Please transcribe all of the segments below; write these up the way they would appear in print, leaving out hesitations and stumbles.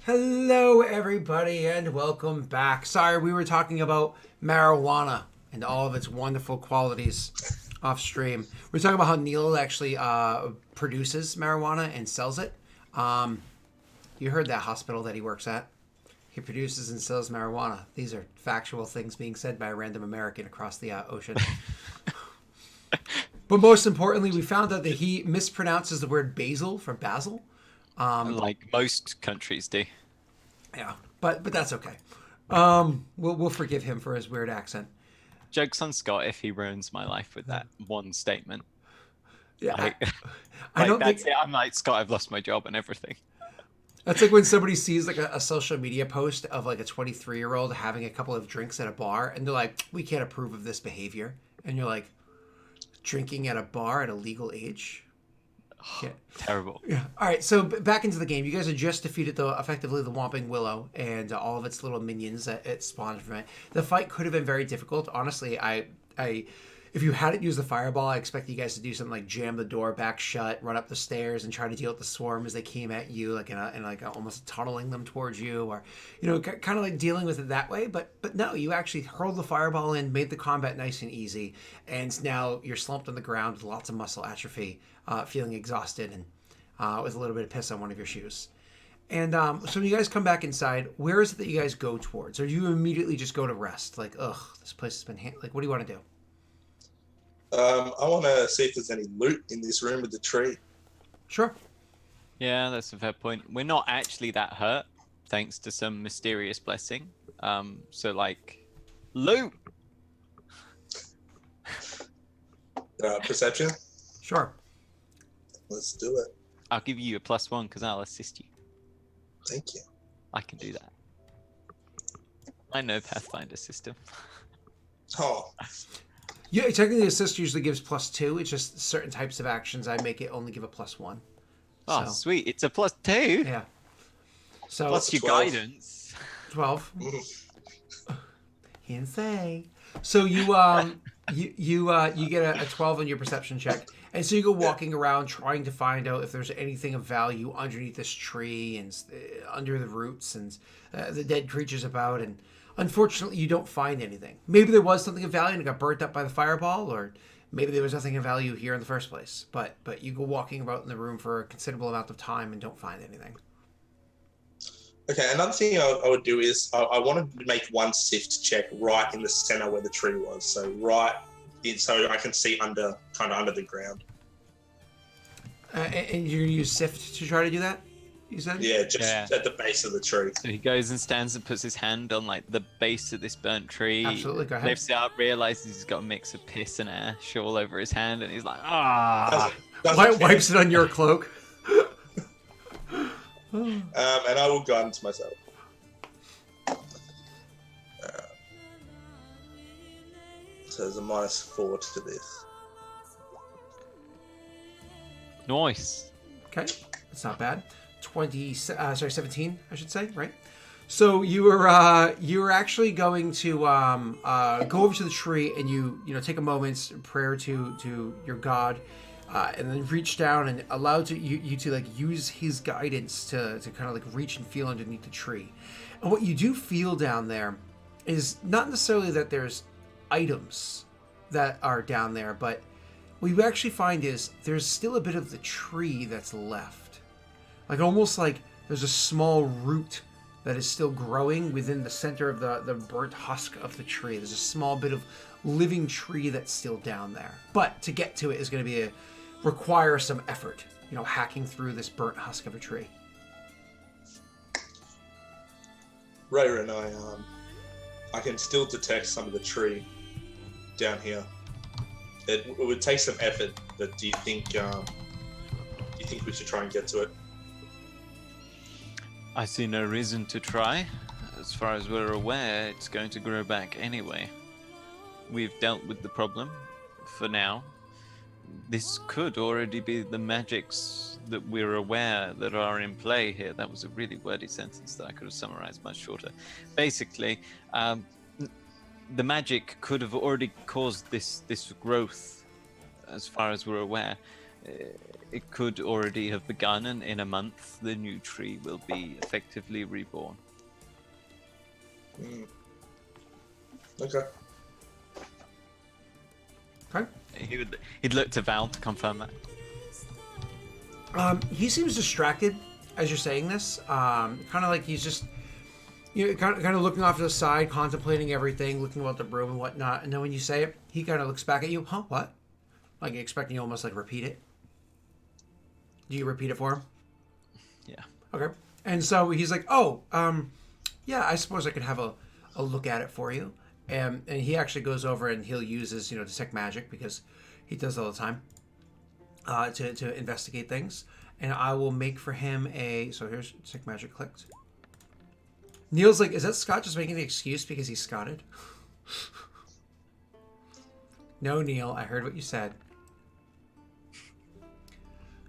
Hello, everybody, and welcome back. Sorry, we were talking about marijuana and all of its wonderful qualities off stream. We're talking about how Neil actually produces marijuana and sells it. Um, you heard that hospital that he works at. He produces and sells marijuana. These are factual things being said by a random American across the ocean. But most importantly, we found out that he mispronounces the word basil for basil. Like most countries do. Yeah, but that's okay. We'll forgive him for his weird accent. Joke's on Scott if he ruins my life with that one statement. Yeah, Like, I like don't that's think it. I'm like, Scott, I've lost my job and everything. that's like when somebody sees like a social media post of like a 23-year-old having a couple of drinks at a bar, and they're like, "We can't approve of this behavior," and you're like, "Drinking at a bar at a legal age." Yeah. Terrible. Yeah. All right. So back into the game. You guys had just defeated the effectively the Whomping Willow and all of its little minions that it spawned from it. The fight could have been very difficult. Honestly, I, if you hadn't used the fireball, I expect you guys to do something like jam the door back shut, run up the stairs, and try to deal with the swarm as they came at you, like almost tunneling them towards you, or kind of like dealing with it that way. But no, you actually hurled the fireball in, made the combat nice and easy, and now you're slumped on the ground with lots of muscle atrophy, feeling exhausted and with a little bit of piss on one of your shoes. And so when you guys come back inside, where is it that you guys go towards? Or do you immediately just go to rest? Like, ugh, this place has been like, what do you want to do? I want to see if there's any loot in this room with the tree. Sure. Yeah, that's a fair point. We're not actually that hurt, thanks to some mysterious blessing. So like, loot. Perception. Sure. Let's do it. I'll give you a +1 because I'll assist you. Thank you. I can do that. I know Pathfinder system. Oh, Yeah, technically assist usually gives +2. It's just certain types of actions I make it only give a +1. Oh, So, sweet! It's a +2 yeah. So plus your 12. guidance. 12. He didn't say. So you get a 12 on your perception check, and so you go walking around trying to find out if there's anything of value underneath this tree and under the roots and the dead creatures about. And unfortunately, you don't find anything. Maybe there was something of value and it got burnt up by the fireball, or maybe there was nothing of value here in the first place. But you go walking about in the room for a considerable amount of time and don't find anything. okay. Another thing I would do is I wanted to make one sift check right in the center where the tree was. So right in, so I can see kind of under the ground. And you're gonna use sift to try to do that. You said. Yeah, just Yeah. at the base of the tree. So he goes and stands and puts his hand on like the base of this burnt tree. Absolutely, go ahead. Lifts it up, realizes he's got a mix of piss and ash all over his hand, and he's like, ah. Doesn't Wipes it on your cloak. and I will guidance myself. So there's a -4 to this. Nice. Okay, that's not bad. 17, I should say, right? So you were actually going to go over to the tree and you take a moment's prayer to your god, and then reach down and allow you to like use his guidance to kind of like reach and feel underneath the tree. And what you do feel down there is not necessarily that there's items that are down there, but what you actually find is there's still a bit of the tree that's left. Like almost like there's a small root that is still growing within the center of the burnt husk of the tree. There's a small bit of living tree that's still down there. But to get to it is going to require some effort, hacking through this burnt husk of a tree. Rayra and I can still detect some of the tree down here. It would take some effort, but do you think we should try and get to it? I see no reason to try. As far as we're aware, it's going to grow back anyway. We've dealt with the problem for now. This could already be the magics that we're aware that are in play here. That was a really wordy sentence that I could have summarized much shorter. Basically, the magic could have already caused this growth, as far as we're aware. it could already have begun, and in a month the new tree will be effectively reborn. Okay. Okay. He'd look to Val to confirm that. He seems distracted as you're saying this. Kind of like he's just, kind of looking off to the side, contemplating everything, looking about the room and whatnot. And then when you say it, he kind of looks back at you. Huh? What? Like expecting you almost like repeat it. Do you repeat it for him? Yeah. Okay. And so he's like, oh, yeah, I suppose I could have a look at it for you. And he actually goes over and he'll use his, detect magic, because he does it all the time, to investigate things. And I will make for him so here's detect magic clicked. Neil's like, is that Scott just making the excuse because he's Scotted? No, Neil, I heard what you said.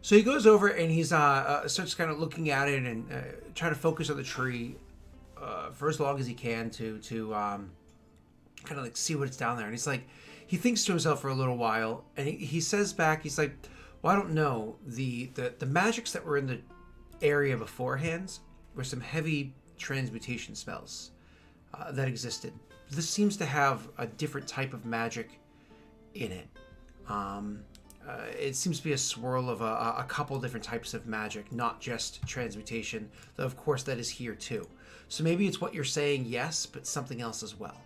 So he goes over and he's starts kind of looking at it and trying to focus on the tree for as long as he can to kind of like see what's down there. And he's like, he thinks to himself for a little while, and he says back, he's like, well, I don't know. The magics that were in the area beforehand were some heavy transmutation spells that existed. This seems to have a different type of magic in it. It seems to be a swirl of a couple different types of magic, not just transmutation, though of course that is here too. So maybe it's what you're saying, yes, but something else as well.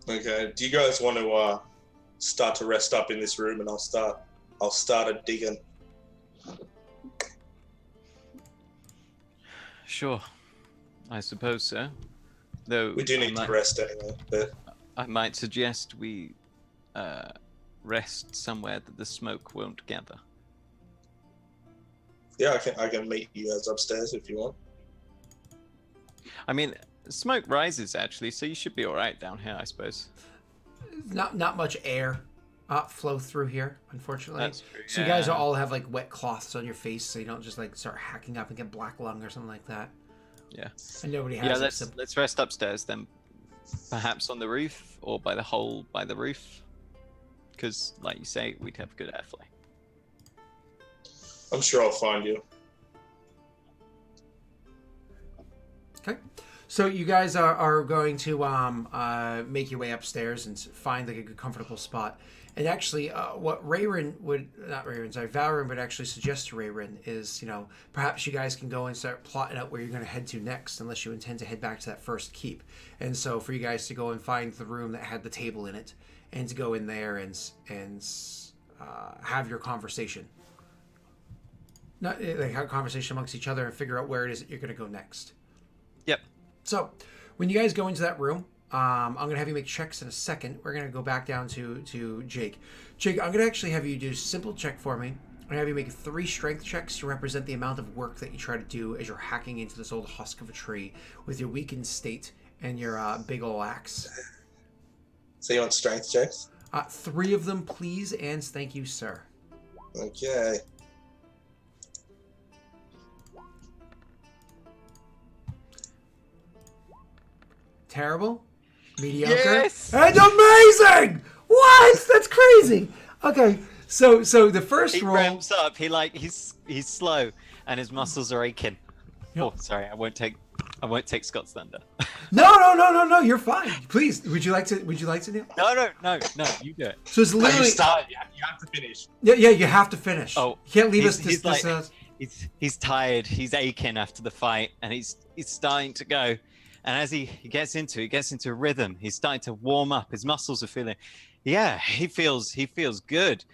Okay. Do you guys want to start to rest up in this room, and I'll start a digging. Sure, I suppose so. Though We do need to rest anyway, but I might suggest we rest somewhere that the smoke won't gather. yeah, I can meet you guys upstairs if you want. I mean, smoke rises actually, so you should be all right down here, I suppose. Not much air flow through here, unfortunately. That's true, so you guys all have like wet cloths on your face, so you don't just like start hacking up and get black lung or something like that. Yeah. And nobody has. Yeah, let's rest upstairs then. Perhaps on the roof or by the hole by the roof, because like you say, we'd have good airflow. I'm sure I'll find you. Okay. So you guys are going to make your way upstairs and find like a good comfortable spot. And actually, what Valrin would actually suggest to Rayrin is, perhaps you guys can go and start plotting out where you're going to head to next, unless you intend to head back to that first keep. And so for you guys to go and find the room that had the table in it, and to go in there and have your conversation. Not like have a conversation amongst each other and figure out where it is that you're going to go next. Yep. So, when you guys go into that room, I'm going to have you make checks in a second. We're going to go back down to Jake. Jake, I'm going to actually have you do a simple check for me. I'm going to have you make 3 strength checks to represent the amount of work that you try to do as you're hacking into this old husk of a tree with your weakened state and your big ol' axe. So you want strength checks? 3 of them, please, and thank you, sir. Okay. Terrible? Mediocre? Yes! And amazing! What? That's crazy! Okay, so the first He roll... ramps up. He's slow, and his muscles are aching. Yep. Oh, sorry, I won't take Scott's thunder. No, you're fine. Please, would you like to, Neil? No, you do it. So it's You literally... start. You have to finish. Yeah, you have to finish. Oh, you can't leave us he's this... like- He's tired. He's aching after the fight, and he's starting to go. And as he gets into rhythm, he's starting to warm up. His muscles are feeling, he feels good.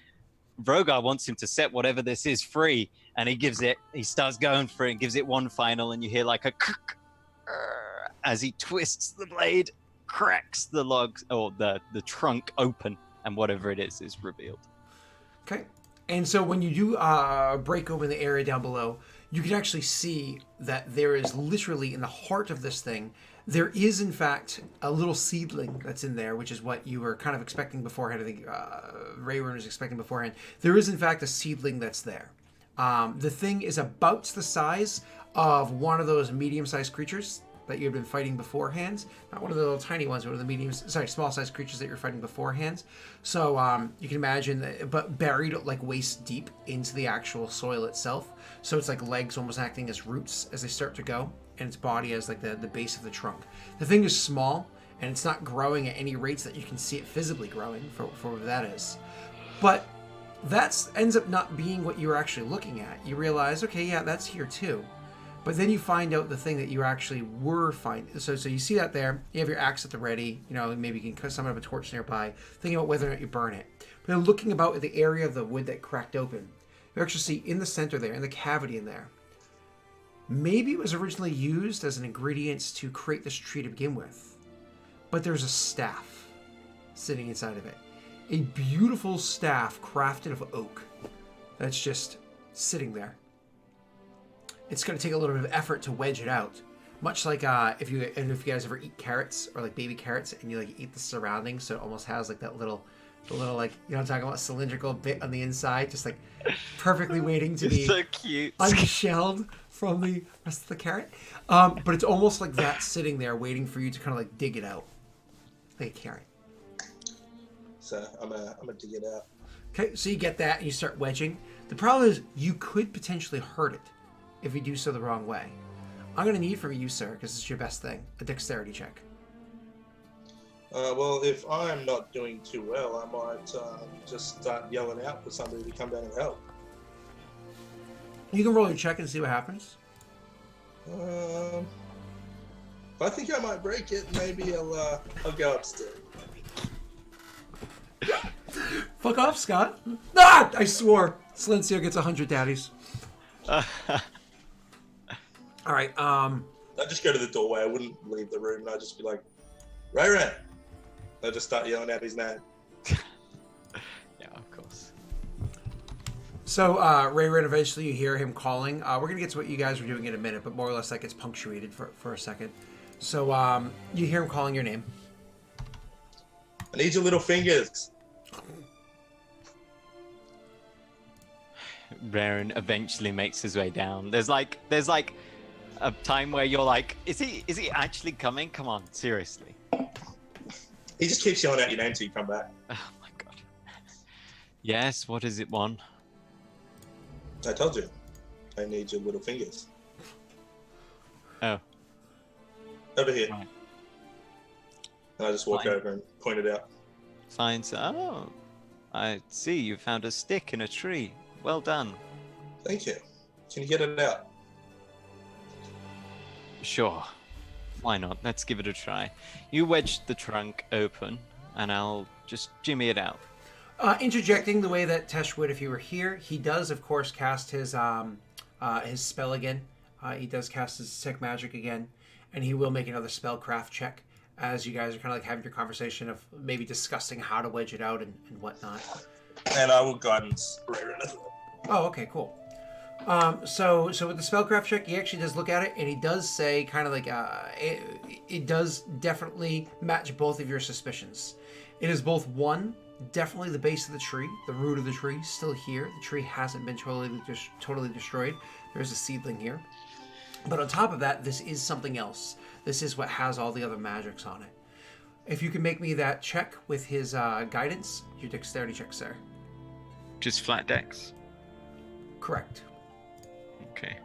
Vrogar wants him to set whatever this is free, and he starts going for it and gives it one final, and you hear like a as he twists the blade, cracks the logs or the trunk open, and whatever it is revealed. Okay. And so when you do break open the area down below, you can actually see that there is literally in the heart of this thing, there is in fact a little seedling that's in there, which is what you were kind of expecting beforehand. I think Rayron was expecting beforehand. There is in fact a seedling that's there. The thing is about the size of one of those medium-sized creatures that you had been fighting beforehand. Not one of the little tiny ones, one of the small-sized creatures that you're fighting beforehand. So you can imagine, but buried like waist deep into the actual soil itself. So it's like legs almost acting as roots as they start to go, and its body as like the base of the trunk. The thing is small, and it's not growing at any rates that you can see it visibly growing for what that is. But that ends up not being what you were actually looking at. You realize, okay, yeah, that's here too. But then you find out the thing that you actually were finding. So you see that there. You have your axe at the ready. You know, maybe you can summon up a torch nearby. Thinking about whether or not you burn it. But then looking about at the area of the wood that cracked open, you actually see in the center there, in the cavity in there, maybe it was originally used as an ingredient to create this tree to begin with. But there's a staff sitting inside of it. A beautiful staff crafted of oak that's just sitting there. It's going to take a little bit of effort to wedge it out. Much like if you guys ever eat carrots or like baby carrots and you like eat the surroundings, so it almost has like that little like, you know what I'm talking about, cylindrical bit on the inside, just like perfectly waiting to be so cute, unshelled from the rest of the carrot. But it's almost like that sitting there waiting for you to kind of like dig it out, like a carrot. So I'm gonna dig it out. Okay, so you get that and you start wedging. The problem is you could potentially hurt it if you do so the wrong way. I'm going to need from you, sir, because it's your best thing, a dexterity check. Well, if I'm not doing too well, I might just start yelling out for somebody to come down and help. You can roll your check and see what happens. If I think I might break it, maybe I'll go upstairs. Fuck off, Scott. Ah! I swore. Silencio gets 100 daddies. All right. I'd just go to the doorway. I wouldn't leave the room, and I'd just be like, Ray. I'd just start yelling out his name. Yeah, of course. So, Ray, eventually you hear him calling. We're going to get to what you guys were doing in a minute, but more or less that gets punctuated for a second. So, you hear him calling your name. I need your little fingers. Raren eventually makes his way down. There's like a time where you're like, is he actually coming? Come on, seriously. He just keeps yelling out your name till you come back. Oh my god. Yes, what is it, One? I told you. I need your little fingers. Oh. Over here. Right. And I just walk over and point it out. Fine, so oh, I see you found a stick in a tree. Well done. Thank you. Can you get it out? Sure. Why not? Let's give it a try. You wedge the trunk open, and I'll just jimmy it out. Interjecting the way that Tesh would if he were here, he does, of course, cast his spell again. He does cast his Detect Magic again, and he will make another spellcraft check as you guys are kind of like having your conversation of maybe discussing how to wedge it out and whatnot. And I will guidance Ray as well. Oh, okay, cool. So with the spellcraft check, he actually does look at it, and he does say kind of like it does definitely match both of your suspicions. It is both one, definitely the base of the tree, the root of the tree, still here. The tree hasn't been totally destroyed. There's a seedling here, but on top of that, this is something else. This is what has all the other magics on it. If you can make me that check with his guidance, your dexterity check, sir. Just flat dex. Correct. Okay.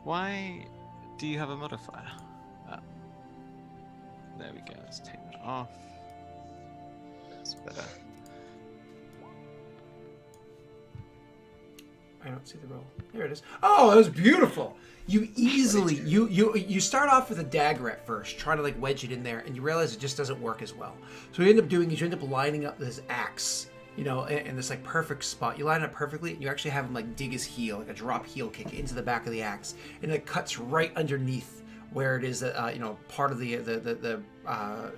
Why do you have a modifier? There we go. Let's take that off. That's better. I don't see the roll. There it is. Oh, that was beautiful. You easily you start off with a dagger at first, trying to like wedge it in there, and you realize it just doesn't work as well. So what you end up doing is you end up lining up this axe, you know, in this like perfect spot. You line it up perfectly, and you actually have him like dig his heel, like a drop heel kick into the back of the axe, and it cuts right underneath where it is that you know, part of the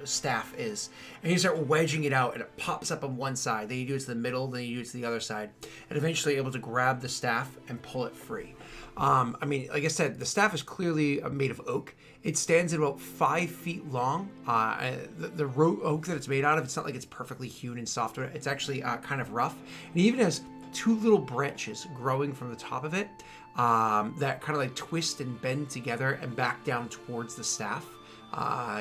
staff is, and you start wedging it out, and it pops up on one side. Then you do it to the middle, then you do it to the other side, and eventually able to grab the staff and pull it free. I mean, like I said, the staff is clearly made of oak. It stands at about 5 feet long. The oak that it's made out of, it's not like it's perfectly hewn and soft. It's actually kind of rough. And it even has two little branches growing from the top of it that kind of like twist and bend together and back down towards the staff,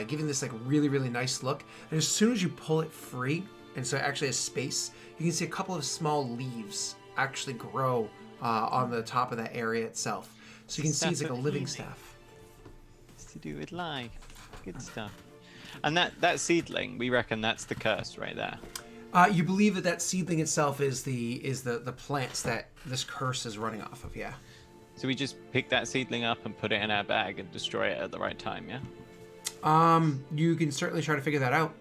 giving this like really, really nice look. And as soon as you pull it free, and so it actually has space, you can see a couple of small leaves actually grow on the top of that area itself. So you can see it's like a living staff. It's to do with life. Good stuff. And that seedling, we reckon that's the curse right there. You believe that seedling itself is the plants that this curse is running off of, yeah. So we just pick that seedling up and put it in our bag and destroy it at the right time, yeah? You can certainly try to figure that out.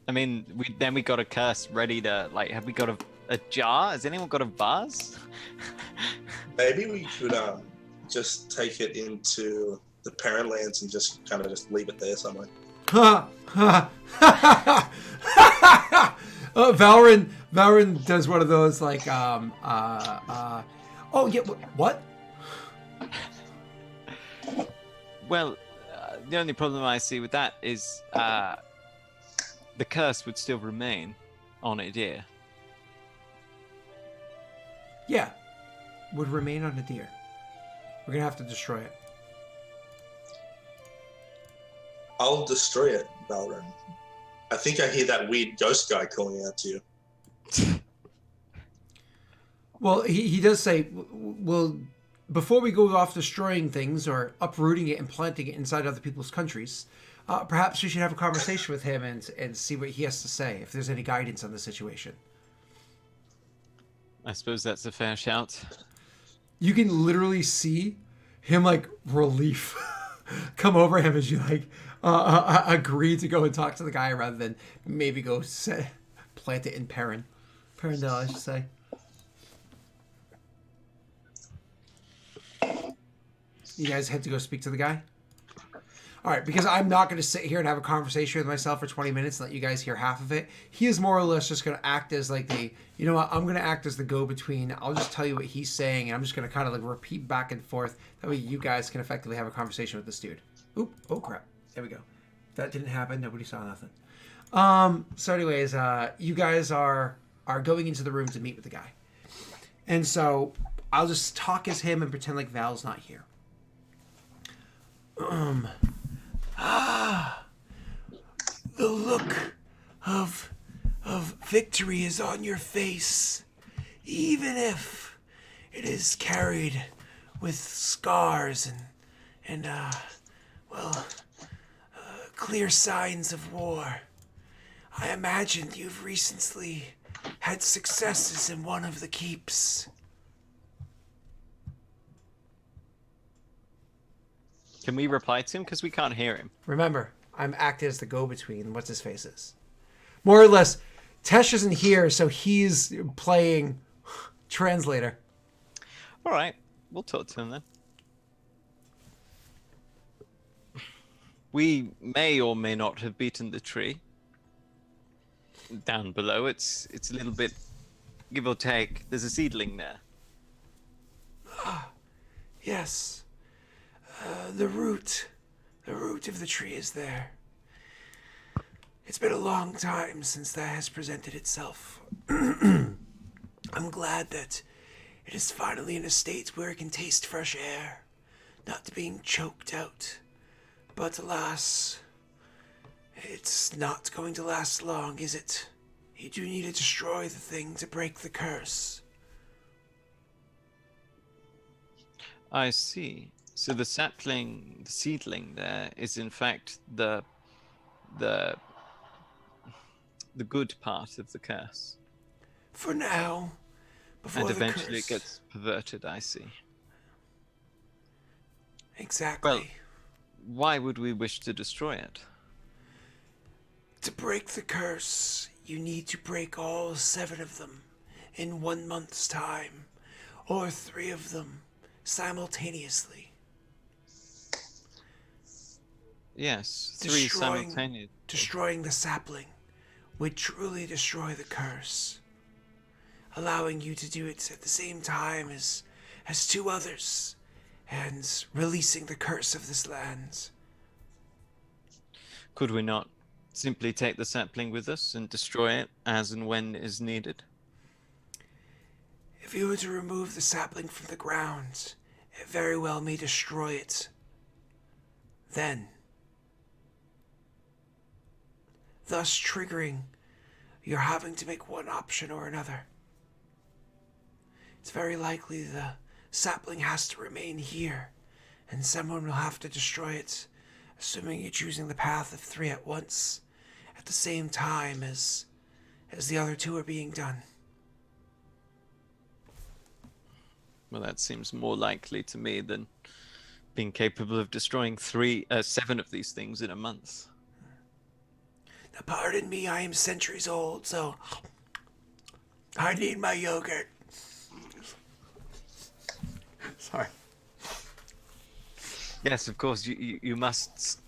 I mean, we got a curse ready to, like, have we got a jar? Has anyone got a vase? Maybe we could just take it into the parent lands and just kind of just leave it there somewhere. Valrin does one of those like oh yeah, what? Well, the only problem I see with that is the curse would still remain on Idir. Yeah, would remain on Idir. We're gonna have to destroy it. I'll destroy it, Valrin. I think I hear that weird ghost guy calling out to you. Well, he does say, well, before we go off destroying things or uprooting it and planting it inside other people's countries, perhaps we should have a conversation with him and see what he has to say, if there's any guidance on the situation. I suppose that's a fair shout. You can literally see him, like, relief come over him as you, like, agree to go and talk to the guy rather than maybe go plant it in Perindel, I should say. You guys had to go speak to the guy? All right, because I'm not going to sit here and have a conversation with myself for 20 minutes and let you guys hear half of it. He is more or less just going to act as like you know what, I'm going to act as the go-between. I'll just tell you what he's saying, and I'm just going to kind of like repeat back and forth. That way you guys can effectively have a conversation with this dude. Oop, oh crap. There we go. That didn't happen. Nobody saw nothing. So anyways, you guys are going into the room to meet with the guy. And so I'll just talk as him and pretend like Val's not here. The look of victory is on your face, even if it is carried with scars and clear signs of war. I imagine you've recently had successes in one of the keeps. Can we reply to him? Because we can't hear him. Remember, I'm acting as the go-between. What's his face is. More or less, Tesh isn't here, so he's playing translator. All right, we'll talk to him then. We may or may not have beaten the tree. Down below, it's a little bit, give or take. There's a seedling there. Yes. The root of the tree is there. It's been a long time since that has presented itself. I'm glad that it is finally in a state where it can taste fresh air, not being choked out. But alas, it's not going to last long, is it? You do need to destroy the thing to break the curse. I see. So the seedling there is in fact the good part of the curse. For now, before and the eventually curse... it gets perverted, I see. Exactly. Well, why would we wish to destroy it? To break the curse, you need to break all 7 of them in 1 month's time, or 3 of them simultaneously. Yes, 3 simultaneous. Destroying the sapling would truly destroy the curse. Allowing you to do it at the same time as 2 others, and releasing the curse of this land. Could we not simply take the sapling with us and destroy it as and when is needed? If you were to remove the sapling from the ground, it very well may destroy it. Then, thus triggering you're having to make one option or another. It's very likely the sapling has to remain here, and someone will have to destroy it, assuming you're choosing the path of 3 at once, at the same time as the other 2 are being done. Well, that seems more likely to me than being capable of destroying 7 of these things in a month. Now, pardon me, I am centuries old, so I need my yogurt. Sorry. Yes, of course, you must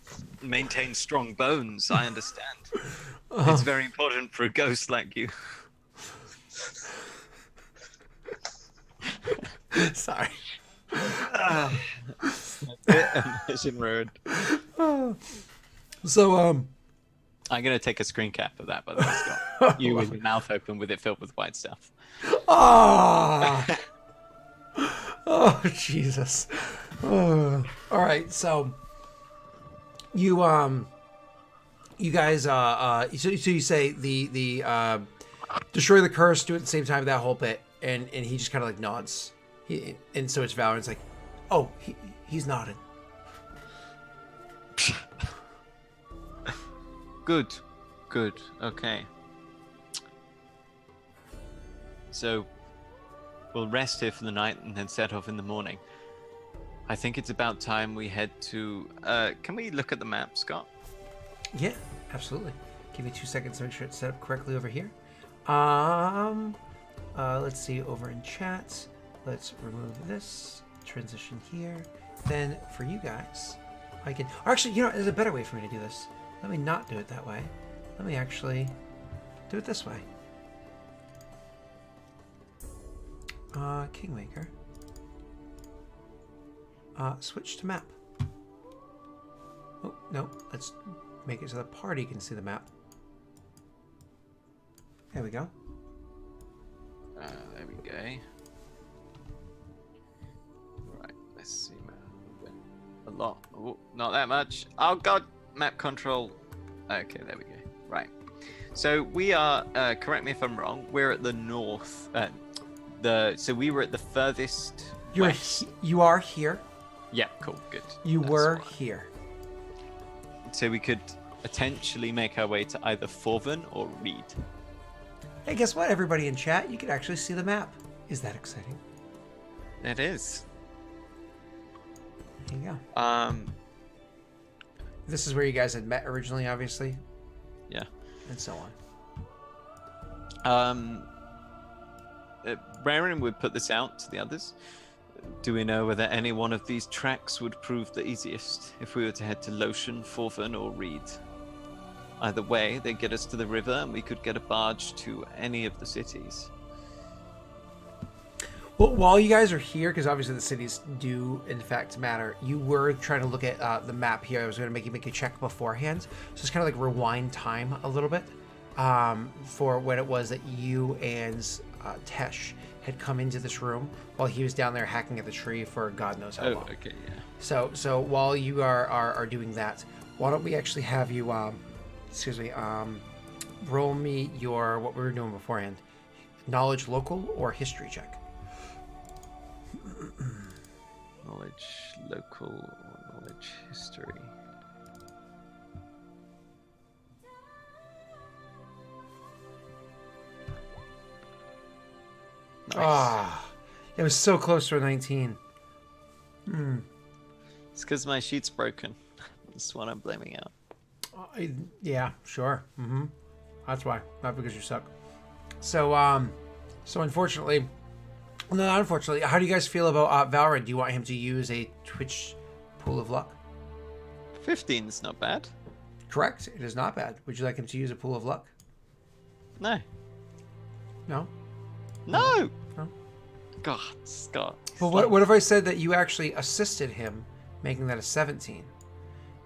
maintain strong bones, I understand. It's very important for a ghost like you. Sorry. Mission road. So, I'm going to take a screen cap of that, by the way, Scott. You with your mouth open with it filled with white stuff. Ah! Oh, Jesus. All right, so you guys so you say the destroy the curse, do it at the same time, that whole bit, and he just kind of like nods. And so it's Valorant's like, oh, he's nodding. Good. Okay. So we'll rest here for the night and then set off in the morning. I think it's about time we head to... can we look at the map, Scott? Yeah, absolutely. Give me 2 seconds to make sure it's set up correctly over here. Let's see, over in chat. Let's remove this. Transition here. Then for you guys, I can... Or actually, you know, there's a better way for me to do this. Let me not do it that way. Let me actually do it this way. Kingmaker. Switch to map. Oh, no. Let's make it so the party can see the map. There we go. There we go. Right, let's see. A lot. Oh, not that much. Oh, God. Map control. Okay, there we go. Right. So we are, correct me if I'm wrong, we're at the north. So we were at the furthest west. You are here. Yeah, cool, good. That's were here. So we could potentially make our way to either Forven or Reed. Hey, guess what, everybody in chat? You can actually see the map. Is that exciting? It is. There you go. This is where you guys had met originally, obviously. Yeah. And so on. Raren would put this out to the others. Do we know whether any one of these tracks would prove the easiest if we were to head to Lotion, Forven, or Reed? Either way, they get us to the river and we could get a barge to any of the cities. Well, while you guys are here, because obviously the cities do, in fact, matter, you were trying to look at the map here. I was going to make you make a check beforehand. So it's kind of like rewind time a little bit for when it was that you and Tesh had come into this room while he was down there hacking at the tree for God knows how long. Okay, yeah. So while you are doing that, why don't we actually have you, roll me your, what we were doing beforehand, knowledge local or history check. Knowledge local or knowledge history. Nice. Ah, it was so close to a 19. It's because my sheet's broken. That's what I'm blaming out. Yeah, sure. That's why, not because you suck. So unfortunately, no, not unfortunately. How do you guys feel about Valorant? Do you want him to use a Twitch pool of luck? 15 is not bad. Correct. It is not bad. Would you like him to use a pool of luck? No. No. No. No. God, Scott. But what if I said that you actually assisted him, making that a 17?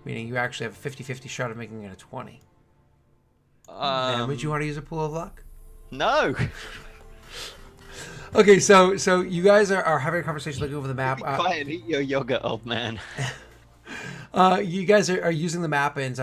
Meaning you actually have a 50-50 shot of making it a 20. Then would you want to use a pool of luck? No. Okay, so you guys are having a conversation looking over the map. Be quiet and eat your yogurt, old man. You guys are using the map and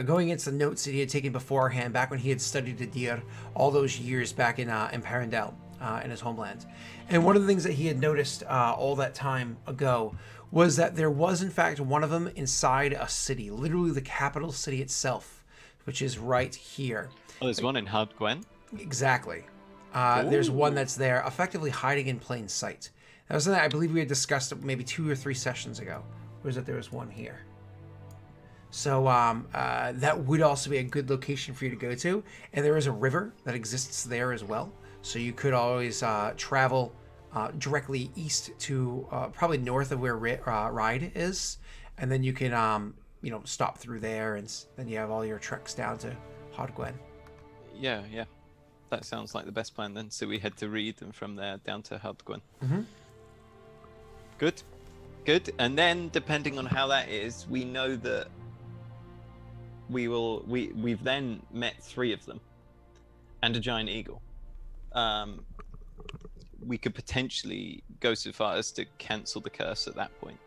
going into the notes that he had taken beforehand, back when he had studied Idir all those years back in Parendel, in his homeland. And one of the things that he had noticed all that time ago was that there was, in fact, one of them inside a city, literally the capital city itself, which is right here. Oh, there's one in Hard Gwen. Exactly. There's one that's there, effectively hiding in plain sight. That was something I believe we had discussed maybe 2 or 3 sessions ago. Was that there was one here. So that would also be a good location for you to go to. And there is a river that exists there as well. So you could always travel directly east to probably north of where Ride is. And then you can, stop through there. And then you have all your treks down to Hodgwen. Yeah. That sounds like the best plan then. So we head to Reed and from there down to Hard Gwen. Mm-hmm. Good. And then depending on how that is, we know that we've then met 3 of them and a giant eagle. We could potentially go so far as to cancel the curse at that point,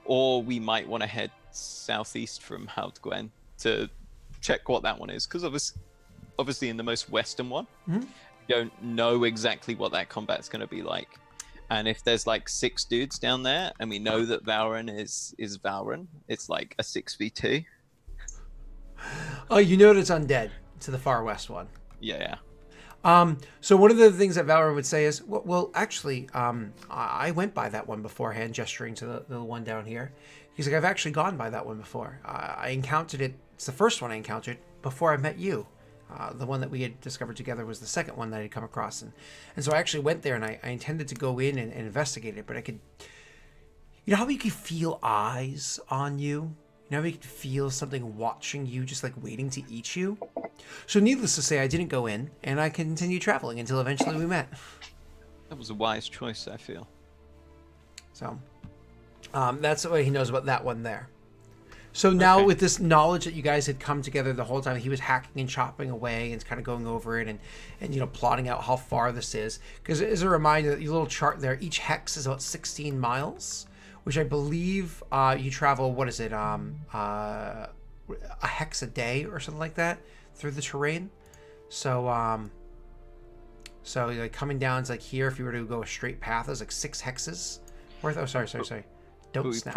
or we might want to head southeast from Hard Gwen to check what that one is, because obviously in the most western one, you don't know exactly what that combat's going to be like. And if there's like 6 dudes down there, and we know that Valren is Valren, it's like a 6v2. Oh, you know it's undead to the far west one. Yeah. So one of the things that Valren would say is, well, actually, I went by that one beforehand, gesturing to the one down here. He's like, I've actually gone by that one before. I encountered it. It's the first one I encountered before I met you. The one that we had discovered together was the second one that I had come across. And so I actually went there, and I intended to go in and investigate it, but I could... You know how you could feel eyes on you? You know how you could feel something watching you, just like waiting to eat you? So needless to say, I didn't go in, and I continued traveling until eventually we met. That was a wise choice, I feel. So that's what he knows about that one there. So now with this knowledge that you guys had come together the whole time, he was hacking and chopping away and kind of going over it and plotting out how far this is. Because as a reminder, your little chart there, each hex is about 16 miles, which I believe you travel, what is it, a hex a day or something like that through the terrain. So like coming down, it's like here, if you were to go a straight path, there's like 6 hexes worth. Oh, sorry. Don't snap.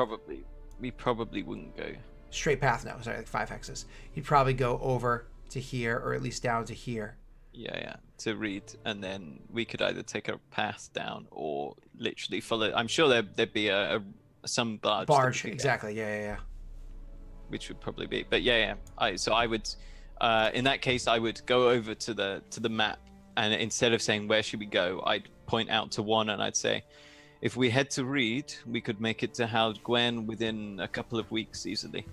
We probably wouldn't go straight path. No, sorry, like 5 hexes. You'd probably go over to here, or at least down to here. Yeah, to Reed, and then we could either take a path down or literally follow. I'm sure there'd be some barge. Exactly. Yeah. Which would probably be, but yeah. I would, in that case, I would go over to the map, and instead of saying where should we go, I'd point out to one, and I'd say, if we head to Reed, we could make it to Hald Gwen within a couple of weeks easily.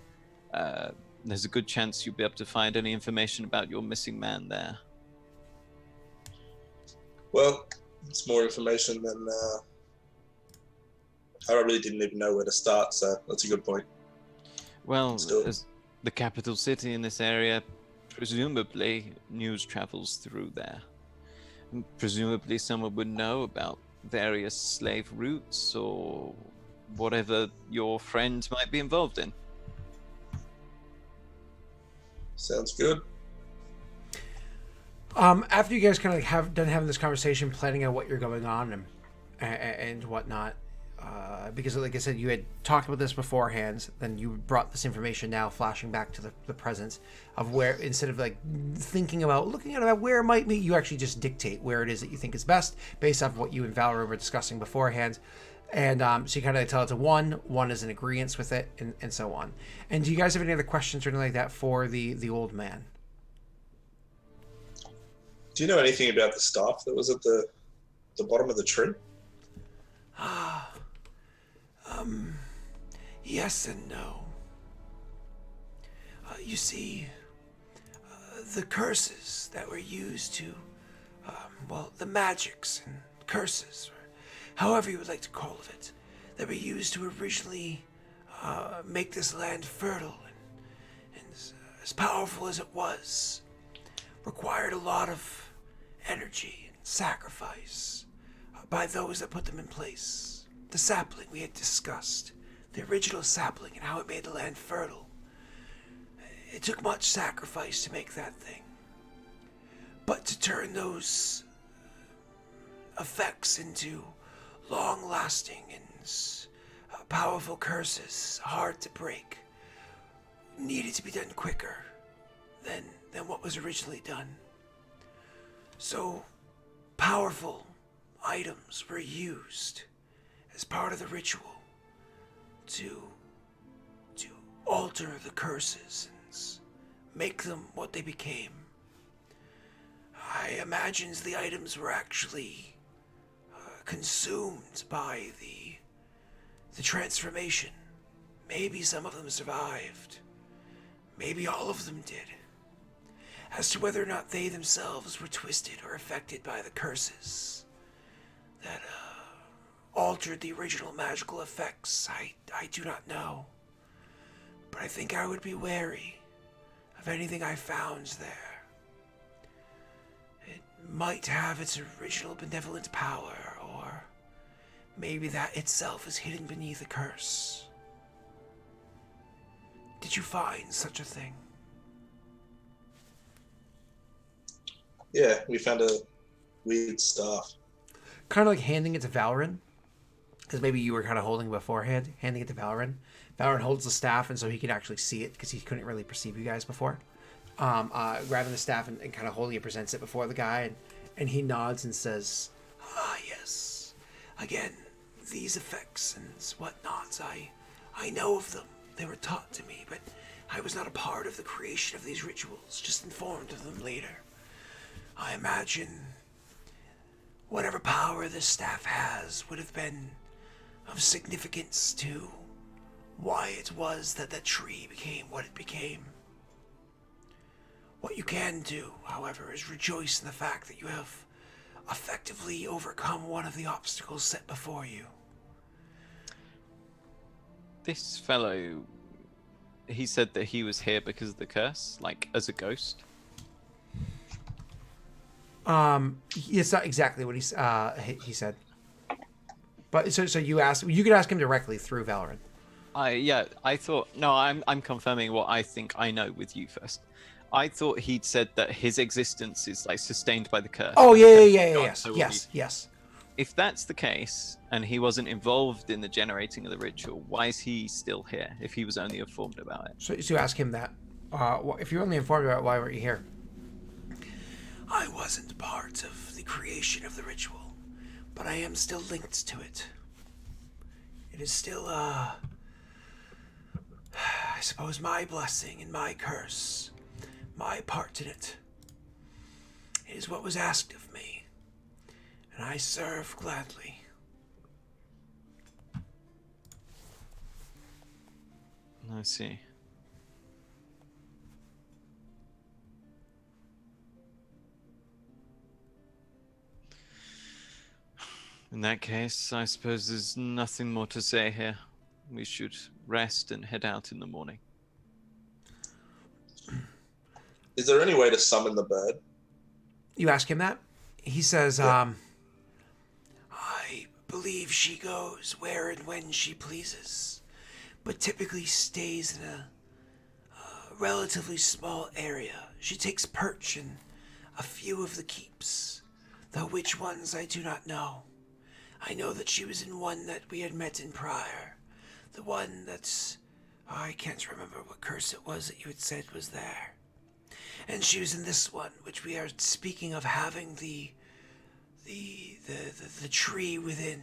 There's a good chance you'll be able to find any information about your missing man there. Well, it's more information than I really didn't even know where to start, so that's a good point. Well, as the capital city in this area, presumably news travels through there. And presumably someone would know about various slave routes or whatever your friend might be involved in. Sounds good. After you guys kind of have done having this conversation, planning out what you're going on and whatnot, because like I said, you had talked about this beforehand, then you brought this information now flashing back to the present of where, instead of like looking at about where it might be, you actually just dictate where it is that you think is best based off what you and Valerie were discussing beforehand. And so you kind of tell it to one is in agreement with it, and so on. And do you guys have any other questions or anything like that for the old man? Do you know anything about the staff that was at the bottom of the tree? Yes and no. You see, the curses that were used to, the magics and curses, or however you would like to call it, that were used to originally make this land fertile and as powerful as it was, required a lot of energy and sacrifice. by those that put them in place. The sapling we had discussed, the original sapling and how it made the land fertile. It took much sacrifice to make that thing. But to turn those effects into long-lasting and powerful curses, hard to break, needed to be done quicker than what was originally done. So, powerful items were used as part of the ritual to alter the curses and make them what they became. I imagine the items were actually consumed by the transformation. Maybe some of them survived. Maybe all of them did. As to whether or not they themselves were twisted or affected by the curses that altered the original magical effects, I do not know. But I think I would be wary of anything I found there. It might have its original benevolent power, or maybe that itself is hidden beneath a curse. Did you find such a thing? Yeah, we found a weird staff. Kind of like handing it to Valorant, because maybe you were kind of holding it beforehand, handing it to Valorant. Valorant holds the staff, and so he can actually see it, because he couldn't really perceive you guys before. Grabbing the staff and kind of holding it, presents it before the guy, and he nods and says, "Ah, yes. Again, these effects and whatnots, I know of them. They were taught to me, but I was not a part of the creation of these rituals, just informed of them later. I imagine whatever power this staff has would have been of significance to why it was that that tree became what it became. What you can do, however, is rejoice in the fact that you have effectively overcome one of the obstacles set before you." This fellow, he said that he was here because of the curse, like as a ghost. It's not exactly what he said. But so you could ask him directly through Valorant. I thought, no, I'm confirming what I think I know with you first. I thought he'd said that his existence is like sustained by the curse. Oh yeah, yes. If that's the case, and he wasn't involved in the generating of the ritual, why is he still here if he was only informed about it? So ask him that. If you're only informed about it, why weren't you here? I wasn't part of the creation of the ritual, but I am still linked to it. It is still, I suppose, my blessing and my curse, my part in it. It is what was asked of me, and I serve gladly. I see. In that case, I suppose there's nothing more to say here. We should rest and head out in the morning. Is there any way to summon the bird? You ask him that? He says, Yeah. I believe she goes where and when she pleases, but typically stays in a relatively small area. She takes perch in a few of the keeps, though which ones I do not know. I know that she was in one that we had met in prior. The one that's... I can't remember what curse it was that you had said was there. And she was in this one, which we are speaking of having the tree within.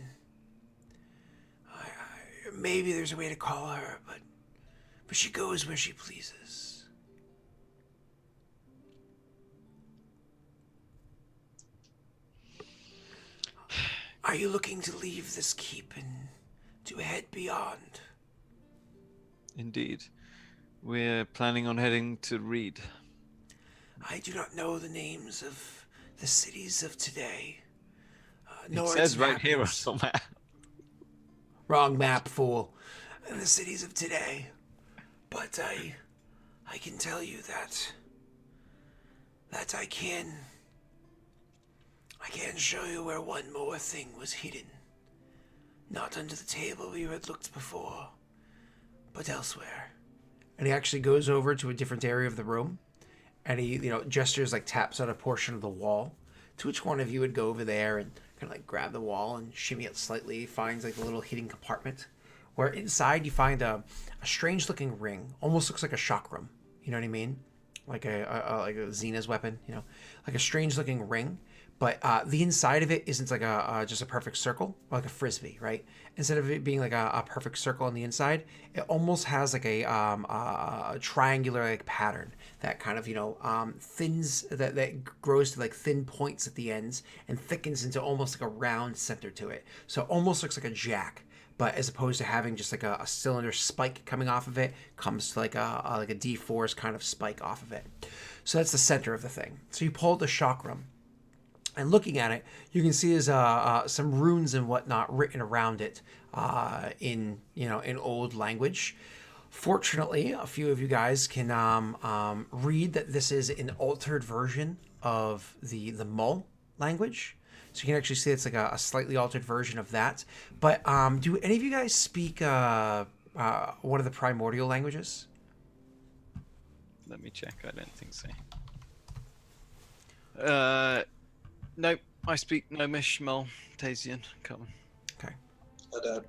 Maybe there's a way to call her, but she goes where she pleases. Are you looking to leave this keep and to head beyond? Indeed. We're planning on heading to Reed. I do not know the names of the cities of today. It says right here somewhere. Wrong map, fool. The cities of today. But I can tell you that I can I can show you where one more thing was hidden. Not under the table where you had looked before, but elsewhere. And he actually goes over to a different area of the room, and he, gestures, like taps on a portion of the wall, to which one of you would go over there and kind of like grab the wall and shimmy it slightly. Finds like a little hidden compartment, where inside you find a strange looking ring, almost looks like a chakram. You know what I mean? Like a Xena's weapon, like a strange looking ring. But the inside of it isn't like just a perfect circle, like a frisbee, right? Instead of it being like a perfect circle on the inside, it almost has like a triangular like pattern that kind of thins, that grows to like thin points at the ends and thickens into almost like a round center to it. So it almost looks like a jack, but as opposed to having just like a cylinder spike coming off of it, comes to like a D4's kind of spike off of it. So that's the center of the thing. So you pull the chakram. And looking at it, you can see there's some runes and whatnot written around it in old language. Fortunately, a few of you guys can read that this is an altered version of the Mull language. So you can actually see it's like a slightly altered version of that. But do any of you guys speak one of the primordial languages? Let me check. I don't think so. Nope. I speak Gnomish, Maltesian. Common. Okay. Dad.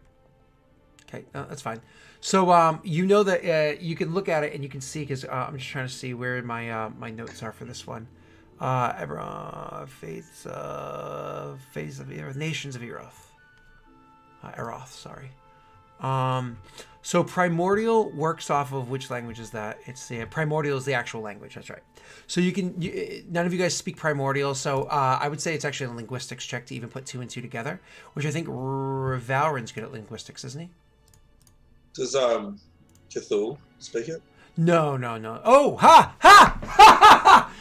Okay, no, that's fine. So you know that you can look at it and you can see, because I'm just trying to see where my notes are for this one. Faiths of Eroth, Nations of Eroth. Eroth, sorry. So primordial works off of which language is that? It's the primordial is the actual language. That's right. So none of you guys speak primordial. So I would say it's actually a linguistics check to even put 2 and 2 together, which I think Valrin's good at linguistics, isn't he? Does Cthulhu speak it? No. Oh, ha, ha, ha, ha.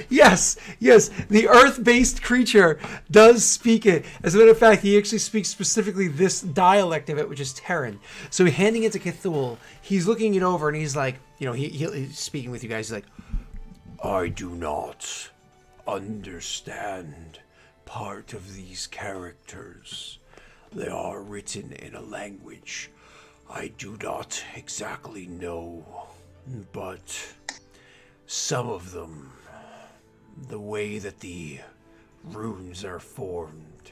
Yes. The earth-based creature does speak it. As a matter of fact, he actually speaks specifically this dialect of it, which is Terran. So handing it to Cthulhu, he's looking it over and he's like, he's speaking with you guys. He's like, I do not understand part of these characters. They are written in a language I do not exactly know, but some of them, the way that the runes are formed,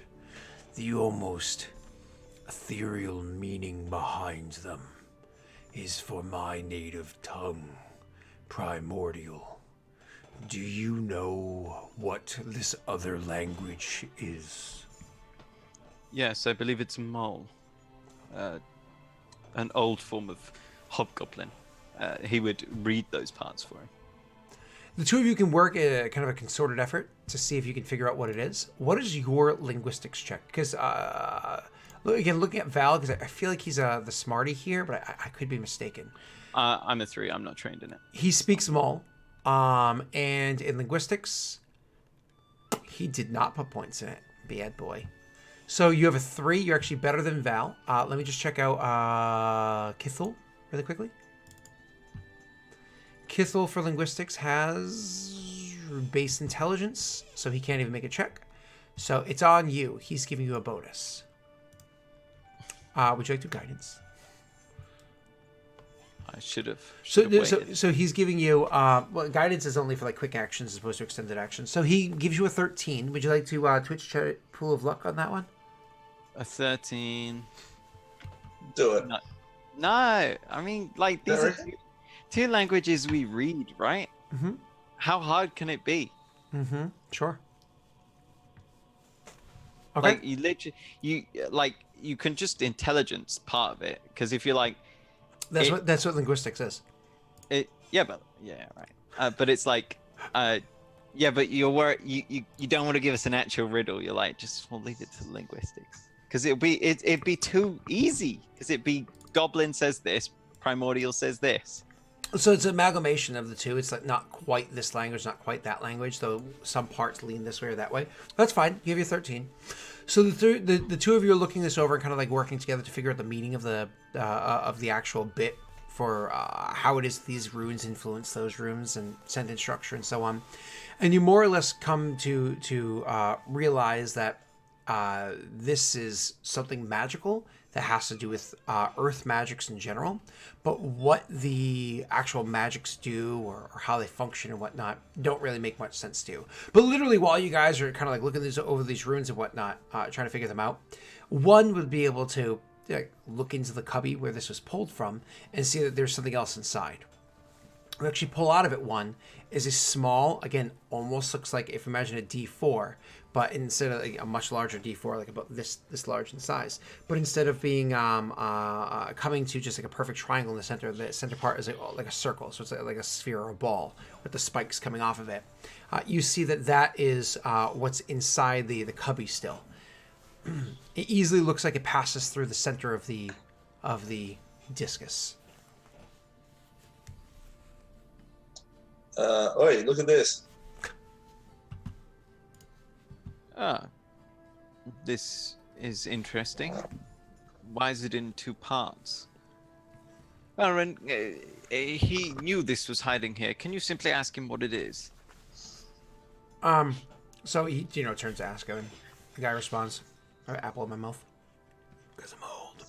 the almost ethereal meaning behind them, is for my native tongue, primordial. Do you know what this other language is? Yes, I believe it's Mole. An old form of hobgoblin. He would read those parts for him. The two of you can work a kind of a concerted effort to see if you can figure out what it is. What is your linguistics check? Because again, looking at Val, because I feel like he's the smarty here, but I could be mistaken. I'm a 3. I'm not trained in it. He speaks Mull, and in linguistics, he did not put points in it. Bad boy. So you have a 3. You're actually better than Val. Let me just check out Kithul really quickly. Kithul for linguistics has base intelligence, so he can't even make a check. So it's on you. He's giving you a bonus. Would you like to guidance? I should have. So he's giving you guidance is only for like quick actions as opposed to extended actions. So he gives you a 13. Would you like to Twitch chat pool of luck on that one? A 13. Do it. No, I mean, like, these are two languages we read, right? Mm-hmm. How hard can it be? Mm-hmm. Sure. Okay. Like, you literally, you can just intelligence part of it, because if you're like, that's what linguistics is. Right. But it's like, but you're worried. You don't want to give us an actual riddle. You're like, we'll leave it to linguistics, because it'd be too easy. Because it'd be Goblin says this, Primordial says this. So it's an amalgamation of the two. It's like not quite this language, not quite that language, though some parts lean this way or that way. That's fine. You have your 13. So the two of you are looking this over and kind of like working together to figure out the meaning of the actual bit for how it is these runes influence those runes and sentence structure and so on. And you more or less come to realize that this is something magical that has to do with earth magics in general, but what the actual magics do or how they function and whatnot don't really make much sense to you. But literally, while you guys are kind of like looking over these runes and whatnot, trying to figure them out, one would be able to look into the cubby where this was pulled from and see that there's something else inside. We actually pull out of it. One is a small, again, almost looks like, if you imagine a D4, but instead of like a much larger D4, like about this large in size, but instead of being coming to just like a perfect triangle in the center part is like a circle, so it's like a sphere or a ball with the spikes coming off of it. You see that is what's inside the cubby still. It easily looks like it passes through the center of the discus. Oi, look at this. This is interesting. Why is it in two parts? Aaron, he knew this was hiding here. Can you simply ask him what it is? So he, turns to ask him. The guy responds, I have apple in my mouth. Because I'm old.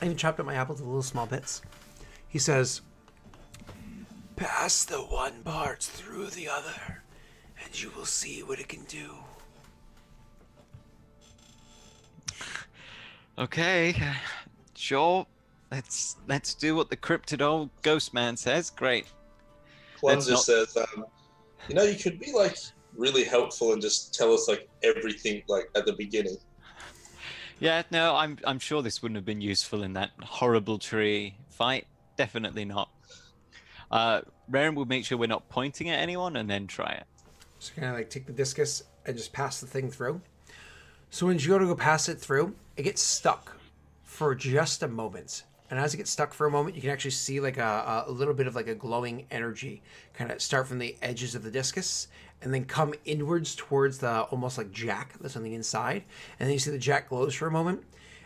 I even chopped up my apple to little small bits. He says, pass the one part through the other, and you will see what it can do. Okay, sure. Let's do what the cryptid old ghost man says. Great. One just says, you could be like really helpful and just tell us like everything like at the beginning. Yeah, no, I'm sure this wouldn't have been useful in that horrible tree fight. Definitely not. Raren will make sure we're not pointing at anyone and then try it. So kind of like take the discus and just pass the thing through. So when you go pass it through, it gets stuck for just a moment. And as it gets stuck for a moment, you can actually see like a little bit of like a glowing energy kind of start from the edges of the discus and then come inwards towards the almost like jack that's on the inside. And then you see the jack glows for a moment.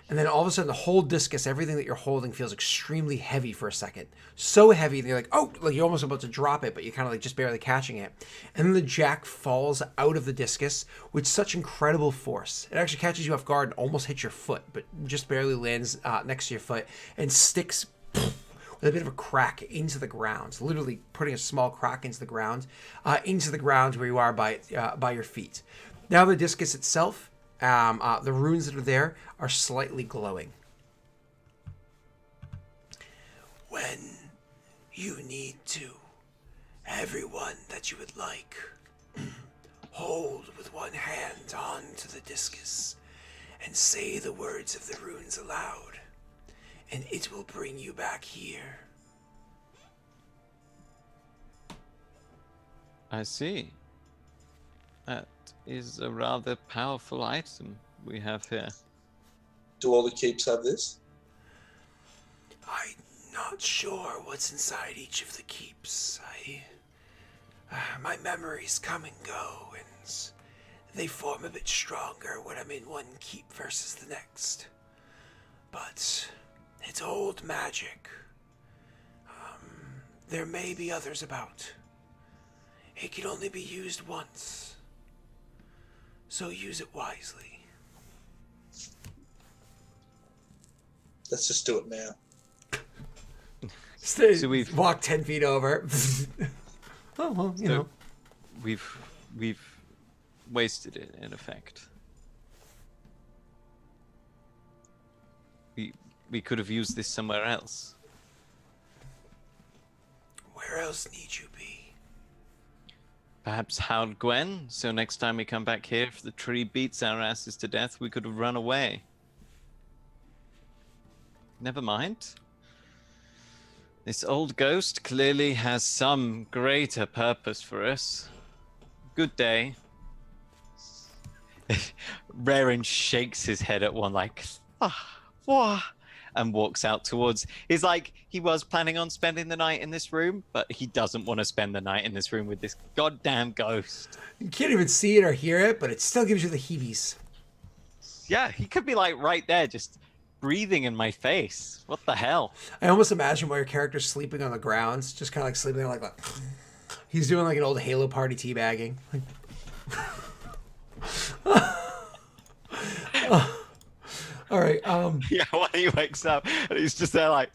And then all of a sudden, the whole discus, everything that you're holding feels extremely heavy for a second. So heavy that you're like, oh, like you're almost about to drop it, but you're kind of like just barely catching it. And then the jack falls out of the discus with such incredible force. It actually catches you off guard and almost hits your foot, but just barely lands next to your foot and sticks with a bit of a crack into the ground, literally putting a small crack into the ground where you are by your feet. Now the discus itself, the runes that are there are slightly glowing. When you need to, everyone that you would like, hold with one hand onto the discus and say the words of the runes aloud, and it will bring you back here. I see. That is a rather powerful item we have here. Do all the keeps have this? I'm not sure what's inside each of the keeps. My memories come and go, and they form a bit stronger when I'm in one keep versus the next. But it's old magic. There may be others about. It can only be used once. So use it wisely. Let's just do it now. So we've walked 10 feet over. Oh, well, you know. We've wasted it, in effect. We could have used this somewhere else. Where else need you be? Perhaps Howard Gwen, so next time we come back here, if the tree beats our asses to death, we could have run away. Never mind. This old ghost clearly has some greater purpose for us. Good day. Raren shakes his head at one like, wah, and walks out towards. He's like, he was planning on spending the night in this room, but he doesn't want to spend the night in this room with this goddamn ghost. You can't even see it or hear it, but it still gives you the heebies. Yeah, he could be like right there, just breathing in my face. What the hell? I almost imagine while your character's sleeping on the ground, just kind of like sleeping there like that. He's doing like an old Halo party teabagging. All right. Yeah, when he wakes up and he's just there like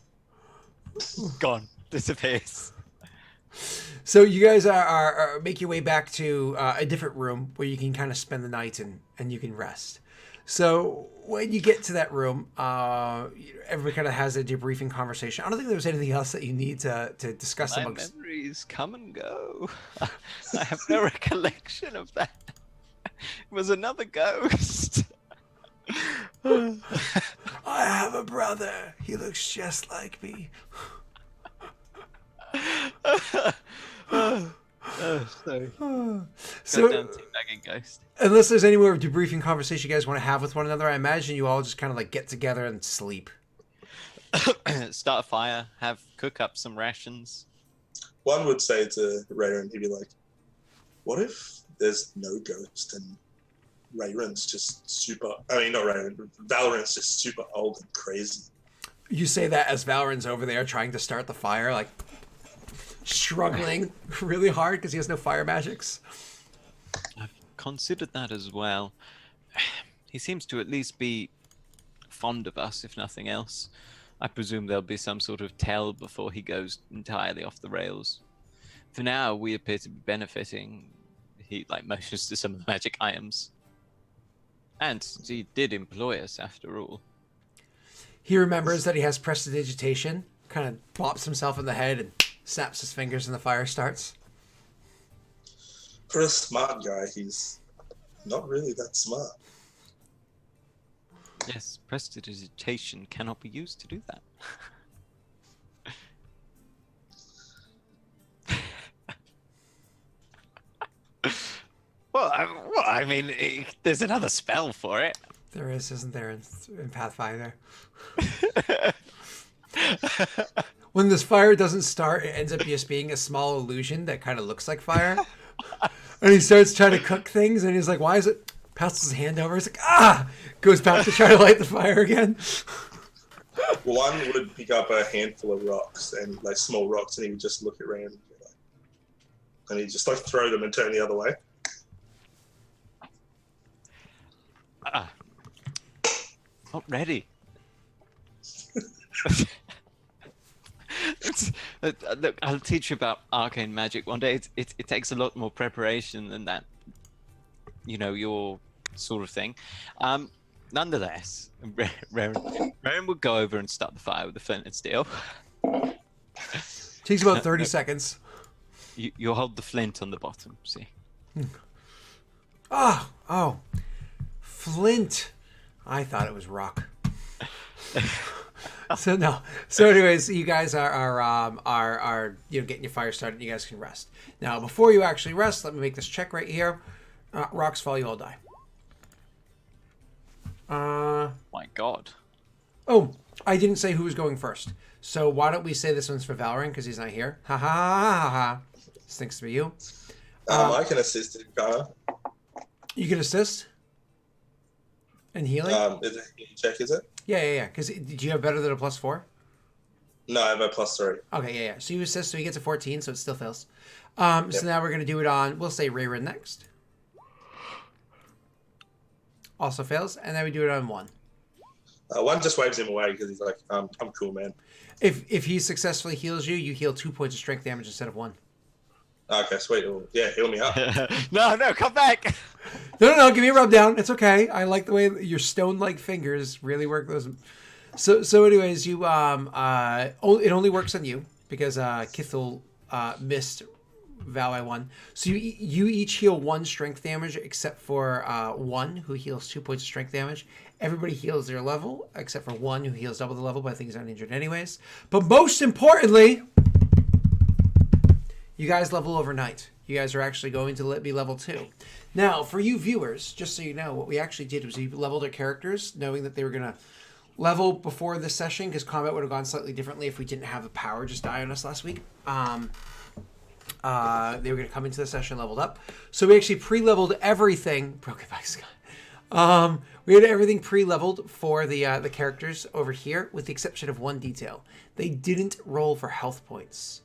gone, disappears. So you guys are make your way back to a different room where you can kind of spend the night and you can rest. So when you get to that room, everybody kind of has a debriefing conversation. I don't think there was anything else that you need to discuss My amongst. memories come and go. I have no recollection of that. It was another ghost. I have a brother. He looks just like me. Sorry. So, Goddamn teabagging ghost. unless there's any more debriefing conversation you guys want to have with one another, I imagine you all just kind of like get together and sleep. Start a fire, cook up some rations. One would say to Rayron, he'd be like, what if there's no ghost and Rayron's just super, I mean, not Rayron, Valorant's just super old and crazy. You say that as Valorant's over there trying to start the fire, like struggling really hard because he has no fire magics. I've considered that as well. He seems to at least be fond of us, if nothing else. I presume there'll be some sort of tell before he goes entirely off the rails. For now, we appear to be benefiting. He motions to some of the magic items. And he did employ us, after all. He remembers that he has prestidigitation, kind of bops himself in the head and snaps his fingers and the fire starts. For a smart guy, he's not really that smart. Yes, prestidigitation cannot be used to do that. Well, I mean, there's another spell for it. There is, isn't there, in Pathfinder? When this fire doesn't start, it ends up just being a small illusion that kind of looks like fire. And he starts trying to cook things, and he's like, why is it? Passes his hand over. He's like, ah! Goes back to try to light the fire again. One would pick up a handful of rocks, and like small rocks, and he would just look at Rand, and he'd just like throw them and turn the other way. Not ready. Look, I'll teach you about arcane magic one day. It takes a lot more preparation than that. You know, your sort of thing. Nonetheless, Raren would go over and start the fire with the flint and steel. Takes about 30 seconds. You'll hold the flint on the bottom, see? Oh. Flint. I thought it was rock. So no. So anyways, you guys are getting your fire started. And you guys can rest. Now, before you actually rest, let me make this check right here. Rocks fall, you all die. My God. Oh, I didn't say who was going first. So why don't we say this one's for Valorant because he's not here? Ha ha ha ha ha. This thing's for you. I can assist in Ghana. You can assist. And healing? Is it a check, is it? Yeah. Because do you have better than a +4? No, I have a +3. Okay, yeah. So you assist, so he gets a 14, so it still fails. So now we're going to do it on, we'll say Rayron next. Also fails, and then we do it on 1. One just waves him away because he's like, I'm cool, man. If he successfully heals you, you heal 2 points of strength damage instead of 1. Okay, sweet. Well, yeah, heal me up. No, come back. No, give me a rub down. It's okay. I like the way your stone-like fingers really work those. So anyways, you it only works on you because Kithel missed Val by 1. So you each heal 1 strength damage except for 1 who heals 2 points of strength damage. Everybody heals their level except for 1 who heals double the level, but I think he's not injured anyways. But most importantly, you guys level overnight. You guys are actually going to be level 2. Now, for you viewers, just so you know, what we actually did was we leveled our characters, knowing that they were going to level before this session, because combat would have gone slightly differently if we didn't have the power just die on us last week. They were going to come into the session leveled up. So we actually pre-leveled everything. Broken by Scott. We had everything pre-leveled for the characters over here, with the exception of one detail. They didn't roll for health points.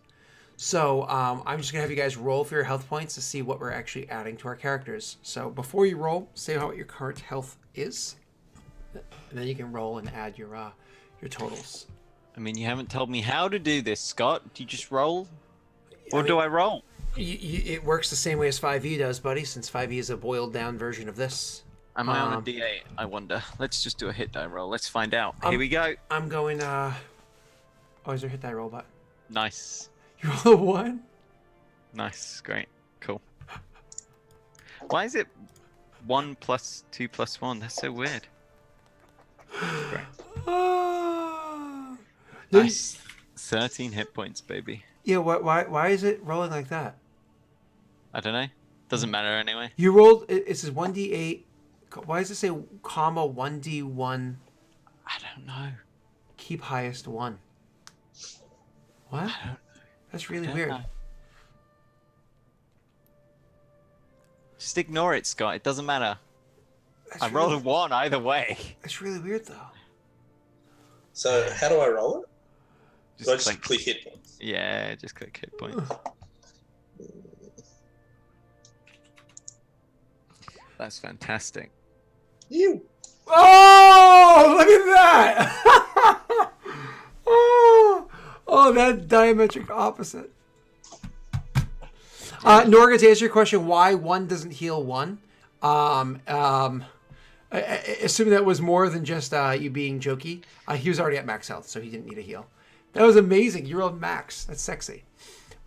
So I'm just gonna have you guys roll for your health points to see what we're actually adding to our characters. So before you roll, say what your current health is, and then you can roll and add your totals. I mean, you haven't told me how to do this, Scott. Do you just roll? Or I mean, do I roll? It works the same way as 5e does, buddy, since 5e is a boiled down version of this. Am I on a D8? I wonder. Let's just do a hit die roll. Let's find out. Here we go. I'm going, oh, is there a hit die roll button? Nice. You roll a 1? Nice. Great. Cool. Why is it 1 plus 2 plus 1? That's so weird. Great. Nice. 13 hit points, baby. Yeah, why is it rolling like that? I don't know. Doesn't matter anyway. You rolled, it says 1d8. Why does it say, comma, 1d1? I don't know. Keep highest 1. What? I don't know. That's really weird. Just ignore it, Scott. It doesn't matter. That's I rolled a 1 either way. That's really weird, though. So how do I roll it? Do I Just just click hit points? Yeah, just click hit points. That's fantastic. You. Oh, look at that! oh, that diametric opposite. Norga, to answer your question, why 1 doesn't heal 1? I assume that was more than just you being jokey. He was already at max health, so he didn't need a heal. That was amazing. You rolled max. That's sexy.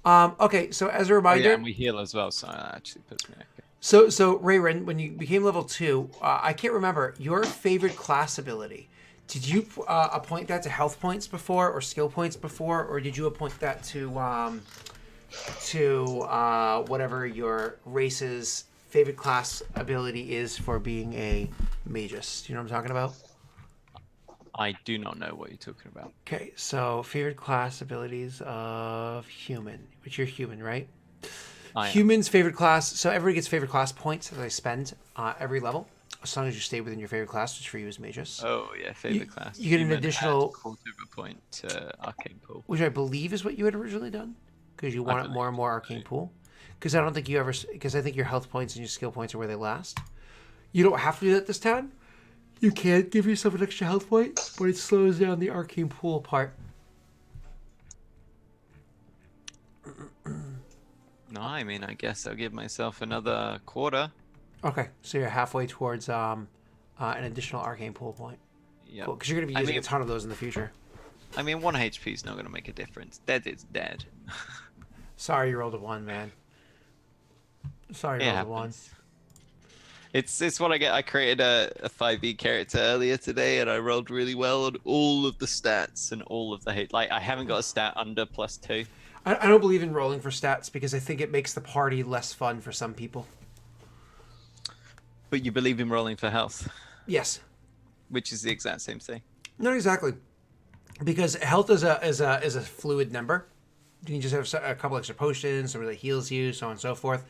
Okay, so as a reminder... Oh, yeah, and we heal as well, so that actually puts me okay. So Rayren, when you became level 2, I can't remember, your favorite class ability, did you appoint that to health points before or skill points before, or did you appoint that to whatever your race's favorite class ability is for being a magus? Do you know what I'm talking about? I do not know what you're talking about. Okay, so favorite class abilities of human, which you're human, right? Human's favorite class, so everybody gets favorite class points that they spend every level, as long as you stay within your favorite class, which for you is magus. Oh, yeah, favorite class. You get an additional... quarter of a point to Arcane Pool. Which I believe is what you had originally done, because you wanted more and more Arcane Pool. Because I don't think you ever... Because I think your health points and your skill points are where they last. You don't have to do that this time. You can give yourself an extra health point, but it slows down the Arcane Pool part. No, I mean, I guess I'll give myself another quarter. Okay, so you're halfway towards an additional Arcane Pool point. Yeah. Cool, because you're going to be using a ton of those in the future. I mean, 1 HP is not going to make a difference. Dead is dead. Sorry you rolled a 1, man. Sorry you rolled a 1. It's what I get. I created a 5e character earlier today, and I rolled really well on all of the stats and all of the hate. Like, I haven't got a stat under +2. I don't believe in rolling for stats because I think it makes the party less fun for some people. But you believe in rolling for health? Yes. Which is the exact same thing. Not exactly. Because health is a fluid number. You can just have a couple extra potions, something that heals you, so on and so forth.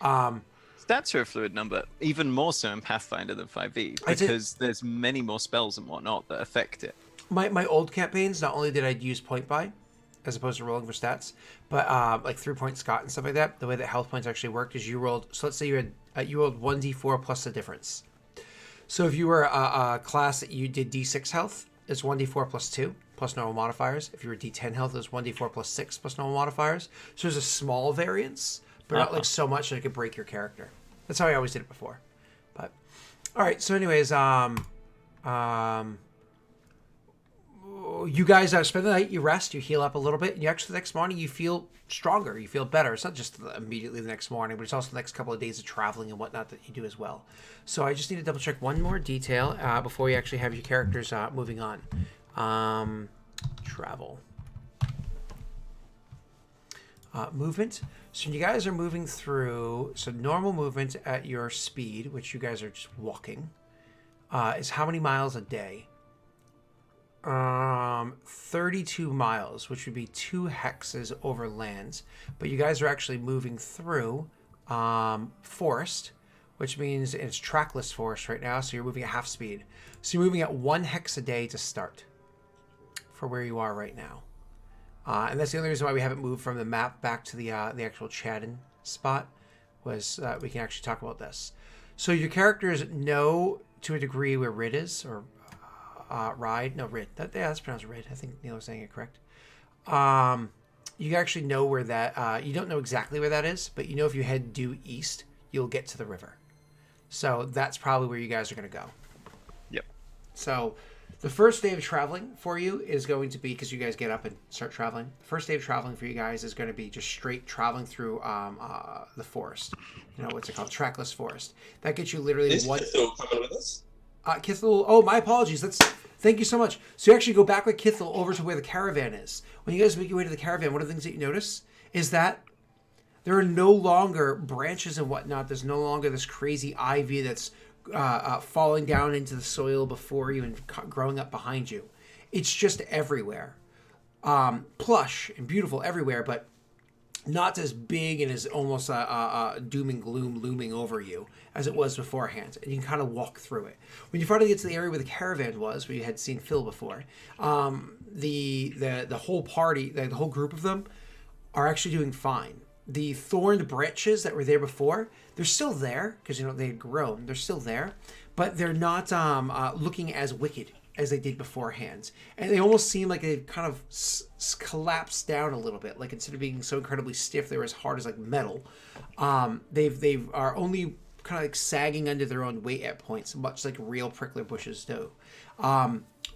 Stats are a fluid number, even more so in Pathfinder than 5e, because there's many more spells and whatnot that affect it. My old campaigns, not only did I use point buy, as opposed to rolling for stats, but like 3-point Scott and stuff like that, the way that health points actually worked is you rolled, so let's say you rolled 1d4 plus the difference. So if you were a class that you did d6 health, it's 1d4 plus 2 plus normal modifiers. If you were d10 health, it's 1d4 plus 6 plus normal modifiers. So there's a small variance, but not like so much that it could break your character. That's how I always did it before. But all right, so anyways, you guys spend the night, you rest, you heal up a little bit, and you actually the next morning you feel stronger, you feel better. It's not just immediately the next morning, but it's also the next couple of days of traveling and whatnot that you do as well. So I just need to double check one more detail before you actually have your characters moving on. Travel. Movement. So you guys are moving through, so normal movement at your speed, which you guys are just walking, is how many miles a day? 32 miles, which would be 2 hexes over lands. But you guys are actually moving through forest, which means it's trackless forest right now, so you're moving at half speed. So you're moving at 1 hex a day to start for where you are right now. And that's the only reason why we haven't moved from the map back to the actual chat-in spot, was we can actually talk about this. So your characters know to a degree where Rid is, or Ride. No, Rid. That's pronounced Rid. I think Neil was saying it correct. You actually know where that... you don't know exactly where that is, but you know if you head due east, you'll get to the river. So that's probably where you guys are going to go. Yep. So the first day of traveling for you is going to be, because you guys get up and start traveling, the first day of traveling for you guys is going to be just straight traveling through the forest. You know, what's it called? Trackless forest. That gets you literally Is one... Kithel coming with us? Kithel... Oh, my apologies. Thank you so much. So you actually go back with Kithel over to where the caravan is. When you guys make your way to the caravan, one of the things that you notice is that there are no longer branches and whatnot. There's no longer this crazy ivy that's falling down into the soil before you and growing up behind you. It's just everywhere. Plush and beautiful everywhere, but not as big and as almost doom and gloom looming over you as it was beforehand. And you can kind of walk through it. When you finally get to the area where the caravan was, where you had seen Phil before, the whole party, the whole group of them, are actually doing fine. The thorned branches that were there before, they're still there, because they had grown. They're still there, but they're not looking as wicked as they did beforehand. And they almost seem like they kind of collapsed down a little bit. Like, instead of being so incredibly stiff, they were as hard as like metal. They've are only kind of like sagging under their own weight at points, much like real prickler bushes do.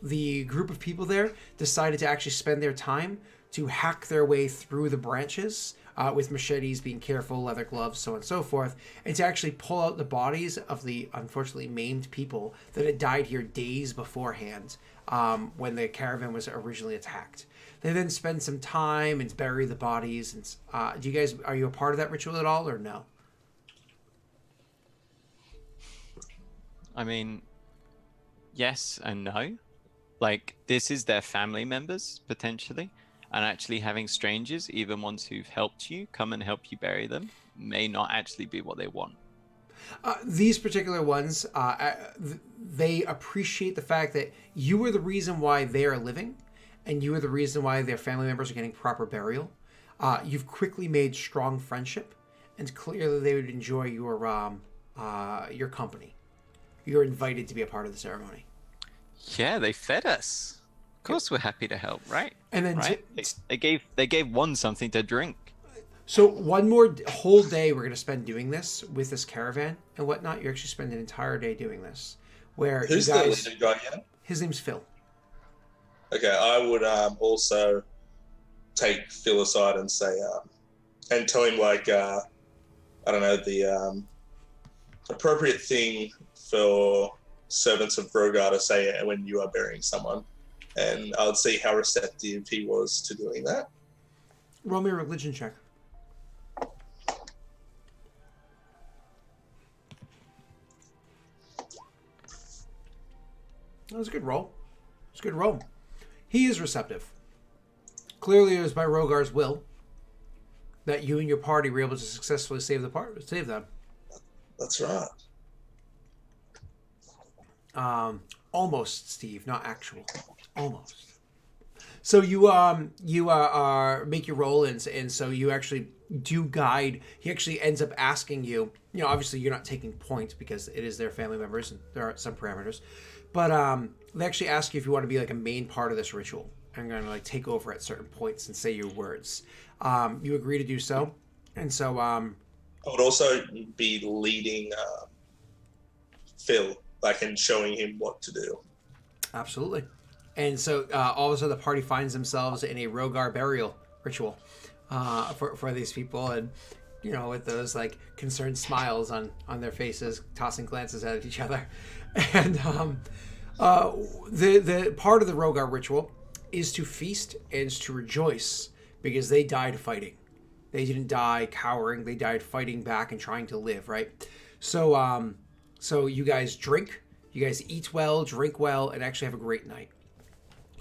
The group of people there decided to actually spend their time to hack their way through the branches, with machetes, being careful, leather gloves, so on and so forth, and to actually pull out the bodies of the unfortunately maimed people that had died here days beforehand, when the caravan was originally attacked. They then spend some time and bury the bodies. And are you a part of that ritual at all, or no? I mean, yes and no. Like, this is their family members, potentially. And actually having strangers, even ones who've helped you, come and help you bury them, may not actually be what they want. These particular ones, they appreciate the fact that you are the reason why they are living, and you are the reason why their family members are getting proper burial. You've quickly made strong friendship, and clearly they would enjoy your company. You're invited to be a part of the ceremony. Yeah, they fed us. Of course, we're happy to help, right? And then right? They gave one something to drink. So one more whole day we're going to spend doing this with this caravan and whatnot. You actually spend an entire day doing this. Where Who's you guys, the leader guy here? His name's Phil. Okay, I would also take Phil aside and say, and tell him, like, I don't know, the appropriate thing for servants of Rogar to say when you are burying someone. And I would see how receptive he was to doing that. Roll me a religion check. That was a good roll. It's a good roll. He is receptive. Clearly, it was by Rogar's will that you and your party were able to successfully save them. That's right. Almost, Steve, not actual. Almost. So you make your roll, and so you actually do guide. He actually ends up asking you. Obviously you're not taking points because it is their family members, and there are some parameters. But they actually ask you if you want to be like a main part of this ritual. I'm going to like take over at certain points and say your words. You agree to do so, and so I would also be leading Phil, like, and showing him what to do. Absolutely. And so all of a sudden the party finds themselves in a Rogar burial ritual for these people, and with those like concerned smiles on their faces, tossing glances at each other. And the part of the Rogar ritual is to feast and to rejoice, because they died fighting. They didn't die cowering, they died fighting back and trying to live, right? So so you guys drink, you guys eat well, drink well, and actually have a great night.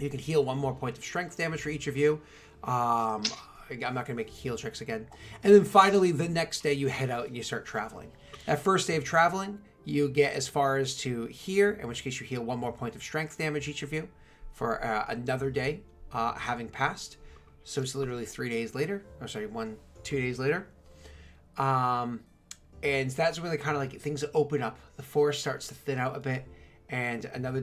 You can heal one more point of strength damage for each of you. I'm not going to make heal checks again. And then finally, the next day, you head out and you start traveling. That first day of traveling, you get as far as to here, in which case you heal one more point of strength damage, each of you, for another day having passed. So it's literally 3 days later. Oh, sorry, 2 days later. And that's when they kind of like things open up. The forest starts to thin out a bit, and another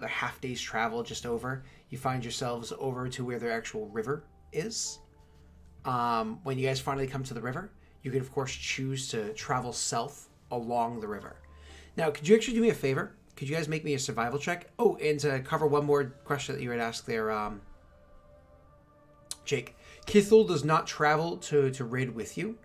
half day's travel just over. You find yourselves over to where the actual river is. When you guys finally come to the river, you can of course choose to travel south along the river. Now, could you actually do me a favor? Could you guys make me a survival check? Oh, and to cover one more question that you had asked there, Jake. Kithul does not travel to Rid with you.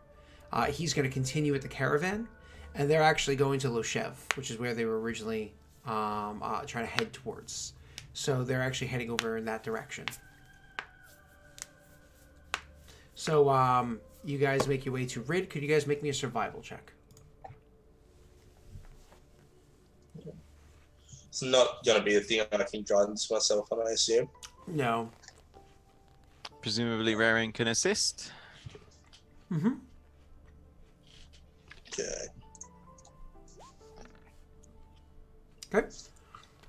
He's going to continue with the caravan, and they're actually going to Loshev, which is where they were originally trying to head towards. So they're actually heading over in that direction. So you guys make your way to Rid. Could you guys make me a survival check? It's not going to be a thing I can guidance myself on, I assume. No. Presumably Raring can assist. Mm-hmm. Okay. Okay.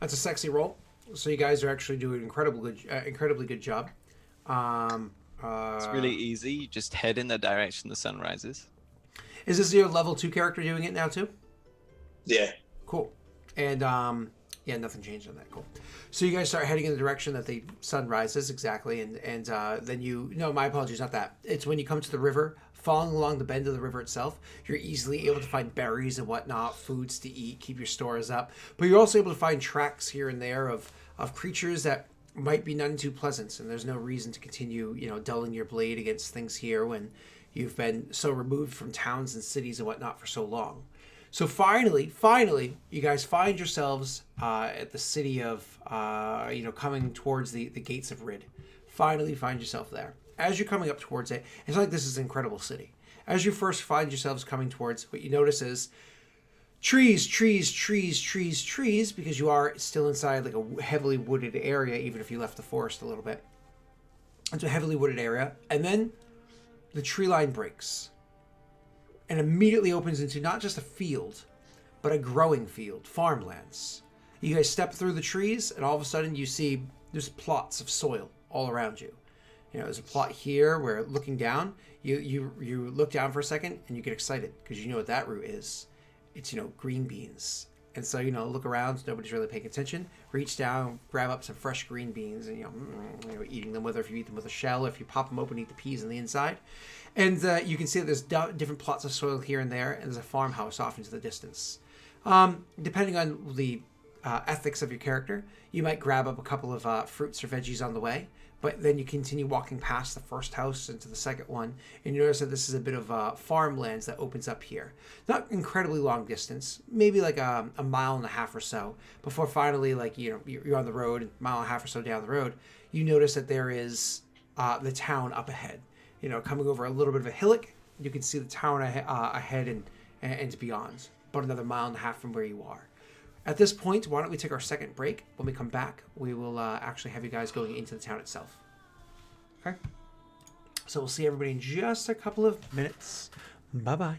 That's a sexy roll. So you guys are actually doing incredibly good job. It's really easy. You just head in the direction the sun rises. Is this your level 2 character doing it now too? Yeah. Cool. And yeah, nothing changed on that. Cool. So you guys start heading in the direction that the sun rises, exactly, and then no, my apologies, not that. It's when you come to the river, following along the bend of the river itself, you're easily able to find berries and whatnot, foods to eat, keep your stores up, but you're also able to find tracks here and there of creatures that might be none too pleasant, and there's no reason to continue, dulling your blade against things here when you've been so removed from towns and cities and whatnot for so long. So finally, you guys find yourselves at the city of, coming towards the gates of Rid. Finally find yourself there. As you're coming up towards it, it's like this is an incredible city. As you first find yourselves coming towards, what you notice is trees, because you are still inside like a heavily wooded area, even if you left the forest a little bit. It's a heavily wooded area, and then the tree line breaks. And immediately opens into not just a field, but a growing field, farmlands. You guys step through the trees, and all of a sudden you see there's plots of soil all around you. There's a plot here where looking down, you look down for a second, and you get excited, because you know what that root is. It's, green beans. And so, look around, nobody's really paying attention. Reach down, grab up some fresh green beans, and, eating them, whether if you eat them with a shell, or if you pop them open, eat the peas on the inside. And you can see that there's different plots of soil here and there, and there's a farmhouse off into the distance. Depending on the ethics of your character, you might grab up a couple of fruits or veggies on the way, but then you continue walking past the first house into the second one, and you notice that this is a bit of farmlands that opens up here. Not incredibly long distance, maybe like a mile and a half or so, before finally, you're on the road, a mile and a half or so down the road, you notice that there is the town up ahead. Coming over a little bit of a hillock, you can see the town ahead and beyond, about another mile and a half from where you are. At this point, why don't we take our second break? When we come back, we will actually have you guys going into the town itself. Okay? So we'll see everybody in just a couple of minutes. Bye-bye.